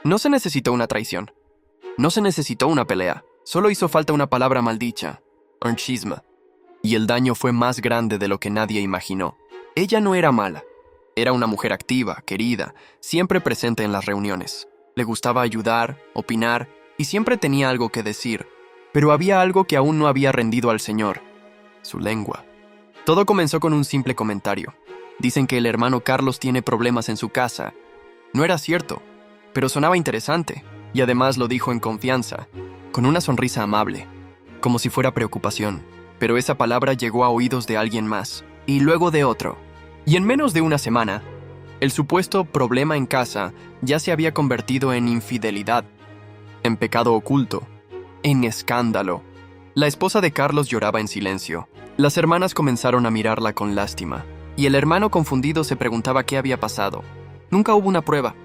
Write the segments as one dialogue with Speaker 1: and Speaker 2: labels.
Speaker 1: No se necesitó una traición. No se necesitó una pelea. Solo hizo falta una palabra maldicha, un chisme. Y el daño fue más grande de lo que nadie imaginó. Ella no era mala. Era una mujer activa, querida, siempre presente en las reuniones. Le gustaba ayudar, opinar, y siempre tenía algo que decir. Pero había algo que aún no había rendido al Señor: su lengua. Todo comenzó con un simple comentario. Dicen que el hermano Carlos tiene problemas en su casa. No era cierto, pero sonaba interesante, y además lo dijo en confianza, con una sonrisa amable, como si fuera preocupación. Pero esa palabra llegó a oídos de alguien más, y luego de otro. Y en menos de una semana, el supuesto problema en casa ya se había convertido en infidelidad, en pecado oculto, en escándalo. La esposa de Carlos lloraba en silencio. Las hermanas comenzaron a mirarla con lástima, y el hermano confundido se preguntaba qué había pasado. Nunca hubo una prueba,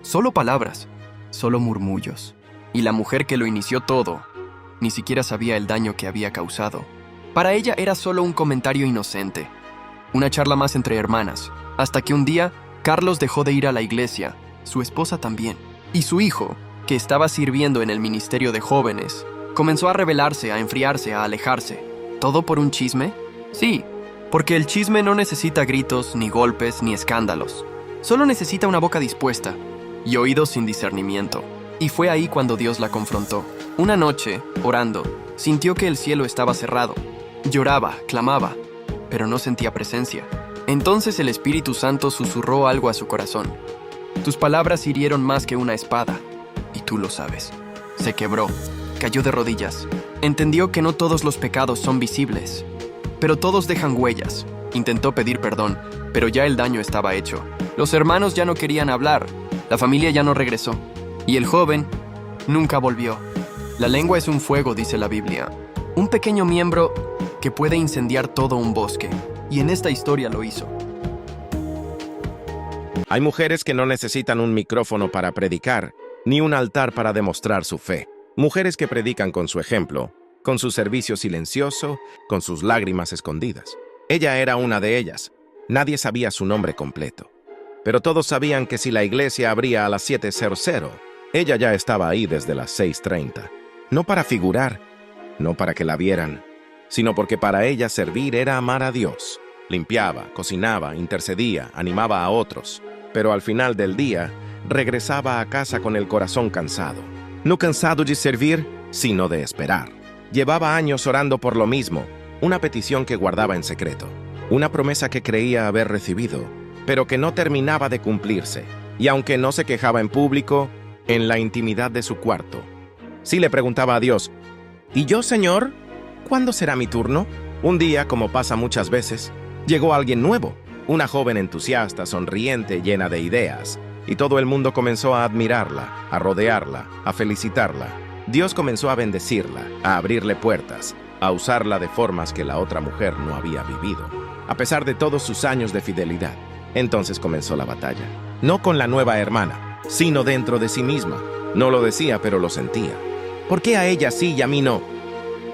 Speaker 1: solo palabras, solo murmullos. Y la mujer que lo inició todo ni siquiera sabía el daño que había causado. Para ella era solo un comentario inocente, una charla más entre hermanas, hasta que un día Carlos dejó de ir a la iglesia, su esposa también, y su hijo, que estaba sirviendo en el ministerio de jóvenes, comenzó a rebelarse, a enfriarse, a alejarse. ¿Todo por un chisme? Sí, porque el chisme no necesita gritos, ni golpes, ni escándalos. Solo necesita una boca dispuesta y oídos sin discernimiento. Y fue ahí cuando Dios la confrontó. Una noche, orando, sintió que el cielo estaba cerrado. Lloraba, clamaba, pero no sentía presencia. Entonces el Espíritu Santo susurró algo a su corazón. Tus palabras hirieron más que una espada, y tú lo sabes. Se quebró, cayó de rodillas. Entendió que no todos los pecados son visibles, pero todos dejan huellas. Intentó pedir perdón, pero ya el daño estaba hecho. Los hermanos ya no querían hablar, la familia ya no regresó, y el joven nunca volvió. La lengua es un fuego, dice la Biblia, un pequeño miembro que puede incendiar todo un bosque, y en esta historia lo hizo.
Speaker 2: Hay mujeres que no necesitan un micrófono para predicar, ni un altar para demostrar su fe. Mujeres que predican con su ejemplo, con su servicio silencioso, con sus lágrimas escondidas. Ella era una de ellas. Nadie sabía su nombre completo. Pero todos sabían que si la iglesia abría a las 7:00, ella ya estaba ahí desde las 6:30. No para figurar, no para que la vieran, sino porque para ella servir era amar a Dios. Limpiaba, cocinaba, intercedía, animaba a otros. Pero al final del día, regresaba a casa con el corazón cansado. No cansado de servir, sino de esperar. Llevaba años orando por lo mismo, una petición que guardaba en secreto, una promesa que creía haber recibido, pero que no terminaba de cumplirse. Y aunque no se quejaba en público, en la intimidad de su cuarto, sí le preguntaba a Dios: ¿y yo, Señor? ¿Cuándo será mi turno? Un día, como pasa muchas veces, llegó alguien nuevo, una joven entusiasta, sonriente, llena de ideas, y todo el mundo comenzó a admirarla, a rodearla, a felicitarla. Dios comenzó a bendecirla, a abrirle puertas, a usarla de formas que la otra mujer no había vivido, a pesar de todos sus años de fidelidad. Entonces comenzó la batalla, no con la nueva hermana, sino dentro de sí misma. No lo decía, pero lo sentía. ¿Por qué a ella sí y a mí no?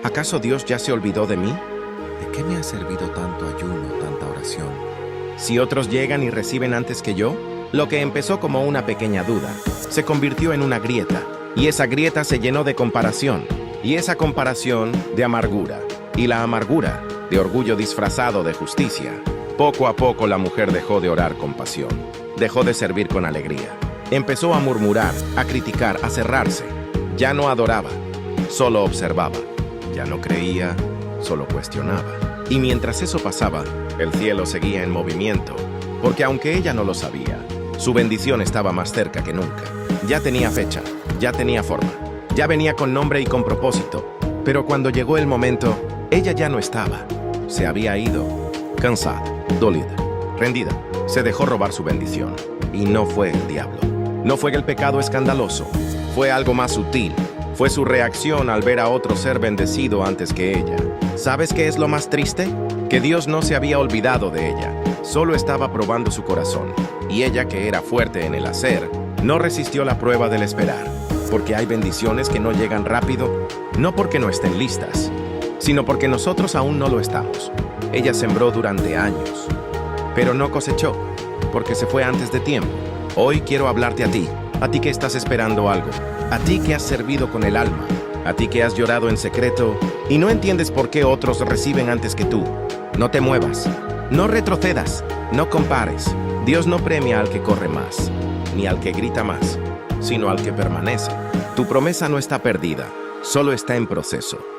Speaker 2: ¿Acaso Dios ya se olvidó de mí?
Speaker 3: ¿De qué me ha servido tanto ayuno, tanta oración?
Speaker 2: Si otros llegan y reciben antes que yo, lo que empezó como una pequeña duda, se convirtió en una grieta, y esa grieta se llenó de comparación, y esa comparación de amargura, y la amargura de orgullo disfrazado de justicia. Poco a poco la mujer dejó de orar con pasión, dejó de servir con alegría. Empezó a murmurar, a criticar, a cerrarse. Ya no adoraba, solo observaba. Ya no creía, solo cuestionaba. Y mientras eso pasaba, el cielo seguía en movimiento, porque aunque ella no lo sabía, su bendición estaba más cerca que nunca. Ya tenía fecha, ya tenía forma, ya venía con nombre y con propósito. Pero cuando llegó el momento, ella ya no estaba. Se había ido, cansada, dolida, rendida. Se dejó robar su bendición. Y no fue el diablo. No fue el pecado escandaloso. Fue algo más sutil. Fue su reacción al ver a otro ser bendecido antes que ella. ¿Sabes qué es lo más triste? Que Dios no se había olvidado de ella. Solo estaba probando su corazón. Y ella, que era fuerte en el hacer, no resistió la prueba del esperar. Porque hay bendiciones que no llegan rápido, no porque no estén listas, sino porque nosotros aún no lo estamos. Ella sembró durante años, pero no cosechó, porque se fue antes de tiempo. Hoy quiero hablarte a ti, A ti que estás esperando algo, a ti que has servido con el alma, a ti que has llorado en secreto y no entiendes por qué otros reciben antes que tú. No te muevas, no retrocedas, no compares. Dios no premia al que corre más, ni al que grita más, sino al que permanece. Tu promesa no está perdida, solo está en proceso.